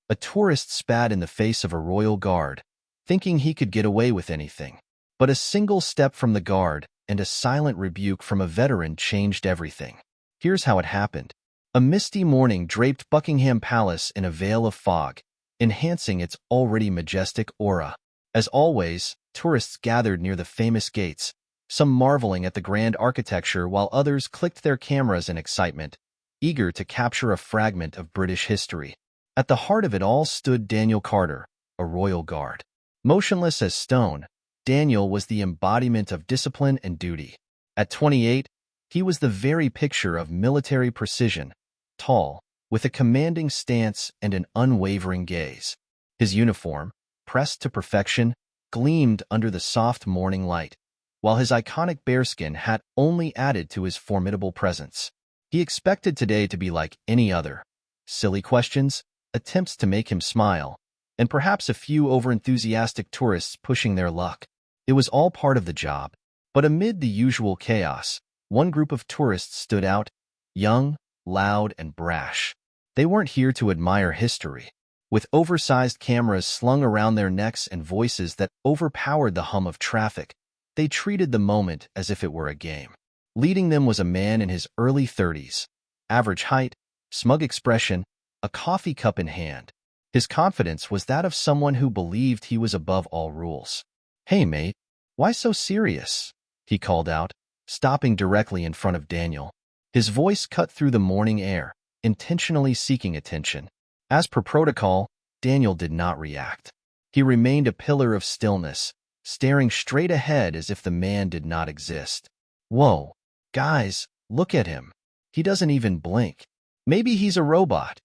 A tourist spat in the face of a royal guard, thinking he could get away with anything. But a single step from the guard and a silent rebuke from a veteran changed everything. Here's how it happened. A misty morning draped Buckingham Palace in a veil of fog, enhancing its already majestic aura. As always, tourists gathered near the famous gates, some marveling at the grand architecture while others clicked their cameras in excitement, eager to capture a fragment of British history. At the heart of it all stood Daniel Carter, a royal guard. Motionless as stone, Daniel was the embodiment of discipline and duty. At 28, he was the very picture of military precision, tall, with a commanding stance and an unwavering gaze. His uniform, pressed to perfection, gleamed under the soft morning light, while his iconic bearskin hat only added to his formidable presence. He expected today to be like any other. Silly questions, attempts to make him smile, and perhaps a few overenthusiastic tourists pushing their luck. It was all part of the job. But amid the usual chaos, one group of tourists stood out, young, loud, and brash. They weren't here to admire history. With oversized cameras slung around their necks and voices that overpowered the hum of traffic, they treated the moment as if it were a game. Leading them was a man in his early 30s, average height, smug expression, a coffee cup in hand. His confidence was that of someone who believed he was above all rules. "Hey, mate, why so serious?" he called out, stopping directly in front of Daniel. His voice cut through the morning air, intentionally seeking attention. As per protocol, Daniel did not react. He remained a pillar of stillness, staring straight ahead as if the man did not exist. "Whoa, guys, look at him. He doesn't even blink. Maybe he's a robot,"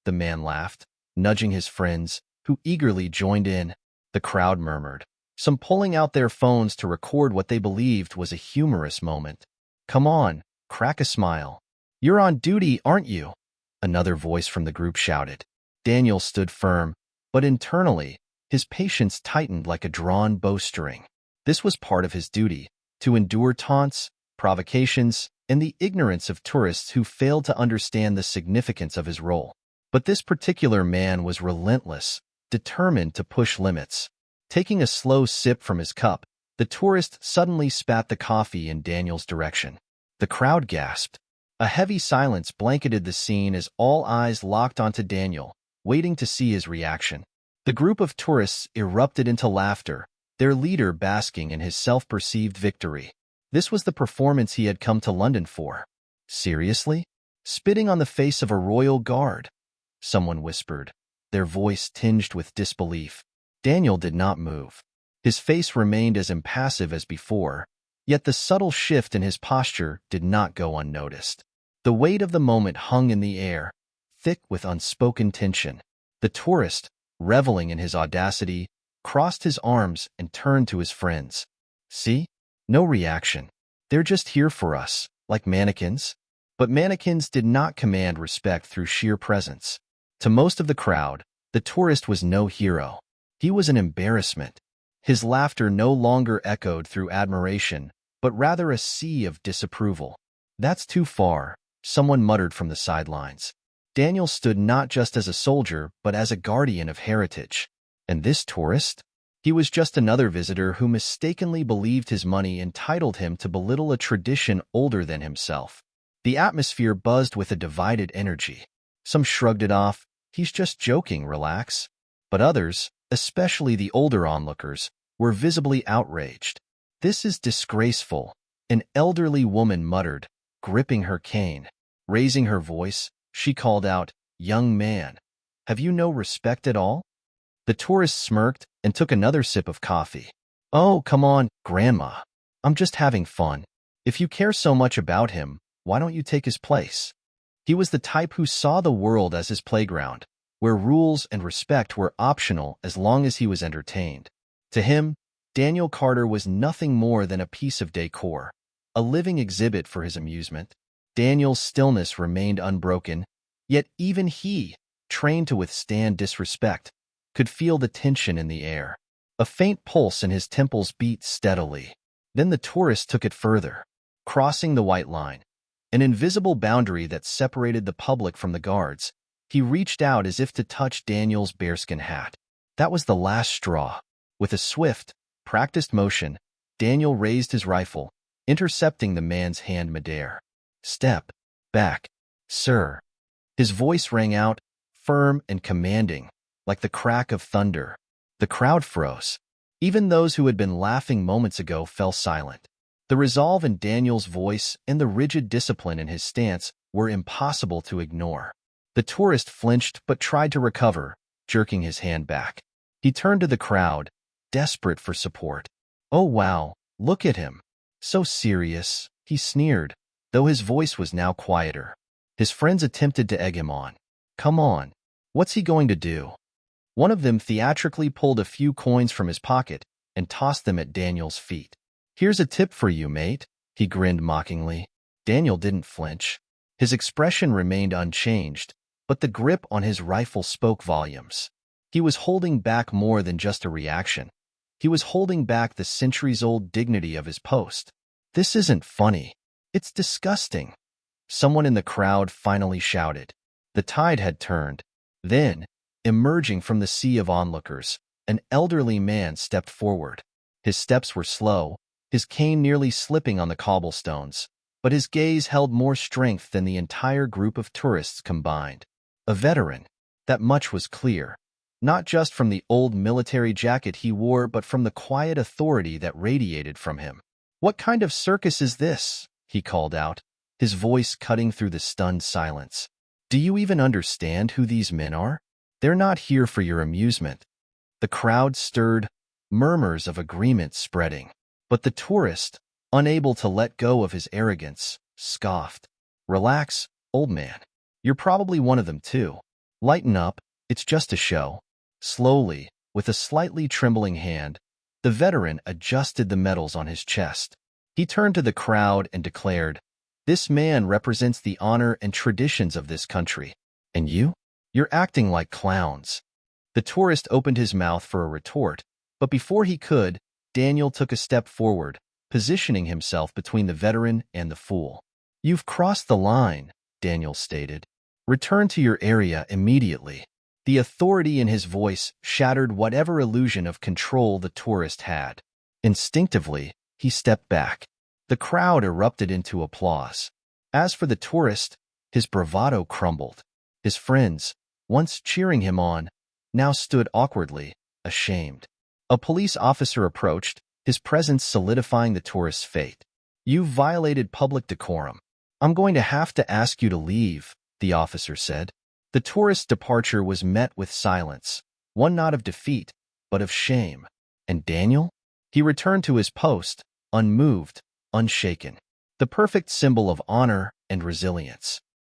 the man laughed, nudging his friends, who eagerly joined in. The crowd murmured, some pulling out their phones to record what they believed was a humorous moment. "Come on, crack a smile. You're on duty, aren't you?" Another voice from the group shouted. Daniel stood firm, but internally, his patience tightened like a drawn bowstring. This was part of his duty, to endure taunts, provocations, and the ignorance of tourists who failed to understand the significance of his role. But this particular man was relentless, determined to push limits. Taking a slow sip from his cup, the tourist suddenly spat the coffee in Daniel's direction. The crowd gasped. A heavy silence blanketed the scene as all eyes locked onto Daniel, waiting to see his reaction. The group of tourists erupted into laughter, their leader basking in his self-perceived victory. This was the performance he had come to London for. "Seriously? Spitting on the face of a royal guard?" someone whispered, their voice tinged with disbelief. Daniel did not move. His face remained as impassive as before, yet the subtle shift in his posture did not go unnoticed. The weight of the moment hung in the air, thick with unspoken tension. The tourist, reveling in his audacity, crossed his arms and turned to his friends. "See? No reaction. They're just here for us, like mannequins." But mannequins did not command respect through sheer presence. To most of the crowd, the tourist was no hero. He was an embarrassment. His laughter no longer echoed through admiration, but rather a sea of disapproval. "That's too far," someone muttered from the sidelines. Daniel stood not just as a soldier, but as a guardian of heritage. And this tourist? He was just another visitor who mistakenly believed his money entitled him to belittle a tradition older than himself. The atmosphere buzzed with a divided energy. Some shrugged it off. "He's just joking, relax." But others, especially the older onlookers, were visibly outraged. "This is disgraceful," an elderly woman muttered, gripping her cane. Raising her voice, she called out, "Young man, have you no respect at all?" The tourist smirked and took another sip of coffee. "Oh, come on, Grandma. I'm just having fun. If you care so much about him, why don't you take his place?" He was the type who saw the world as his playground, where rules and respect were optional as long as he was entertained. To him, Daniel Carter was nothing more than a piece of decor, a living exhibit for his amusement. Daniel's stillness remained unbroken, yet even he, trained to withstand disrespect, could feel the tension in the air. A faint pulse in his temples beat steadily. Then the tourist took it further, crossing the white line, an invisible boundary that separated the public from the guards. He reached out as if to touch Daniel's bearskin hat. That was the last straw. With a swift, practiced motion, Daniel raised his rifle, intercepting the man's hand midair. "Step back, sir." His voice rang out, firm and commanding, like the crack of thunder. The crowd froze. Even those who had been laughing moments ago fell silent. The resolve in Daniel's voice and the rigid discipline in his stance were impossible to ignore. The tourist flinched but tried to recover, jerking his hand back. He turned to the crowd, desperate for support. "Oh wow, look at him. So serious," he sneered, though his voice was now quieter. His friends attempted to egg him on. "Come on. What's he going to do?" One of them theatrically pulled a few coins from his pocket and tossed them at Daniel's feet. "Here's a tip for you, mate," he grinned mockingly. Daniel didn't flinch. His expression remained unchanged, but the grip on his rifle spoke volumes. He was holding back more than just a reaction. He was holding back the centuries-old dignity of his post. "This isn't funny. It's disgusting," someone in the crowd finally shouted. The tide had turned. Then, emerging from the sea of onlookers, an elderly man stepped forward. His steps were slow, his cane nearly slipping on the cobblestones, but his gaze held more strength than the entire group of tourists combined. A veteran, that much was clear, not just from the old military jacket he wore but from the quiet authority that radiated from him. "What kind of circus is this?" he called out, his voice cutting through the stunned silence. "Do you even understand who these men are? They're not here for your amusement." The crowd stirred, murmurs of agreement spreading. But the tourist, unable to let go of his arrogance, scoffed. "Relax, old man. You're probably one of them too. Lighten up, it's just a show." Slowly, with a slightly trembling hand, the veteran adjusted the medals on his chest. He turned to the crowd and declared, "This man represents the honor and traditions of this country. And you? You're acting like clowns." The tourist opened his mouth for a retort, but before he could, Daniel took a step forward, positioning himself between the veteran and the fool. "You've crossed the line," Daniel stated. "Return to your area immediately." The authority in his voice shattered whatever illusion of control the tourist had. Instinctively, he stepped back. The crowd erupted into applause. As for the tourist, his bravado crumbled. His friends, once cheering him on, now stood awkwardly, ashamed. A police officer approached, his presence solidifying the tourist's fate. "You've violated public decorum. I'm going to have to ask you to leave," the officer said. The tourist's departure was met with silence, one not of defeat, but of shame. And Daniel? He returned to his post, unmoved, unshaken, the perfect symbol of honor and resilience.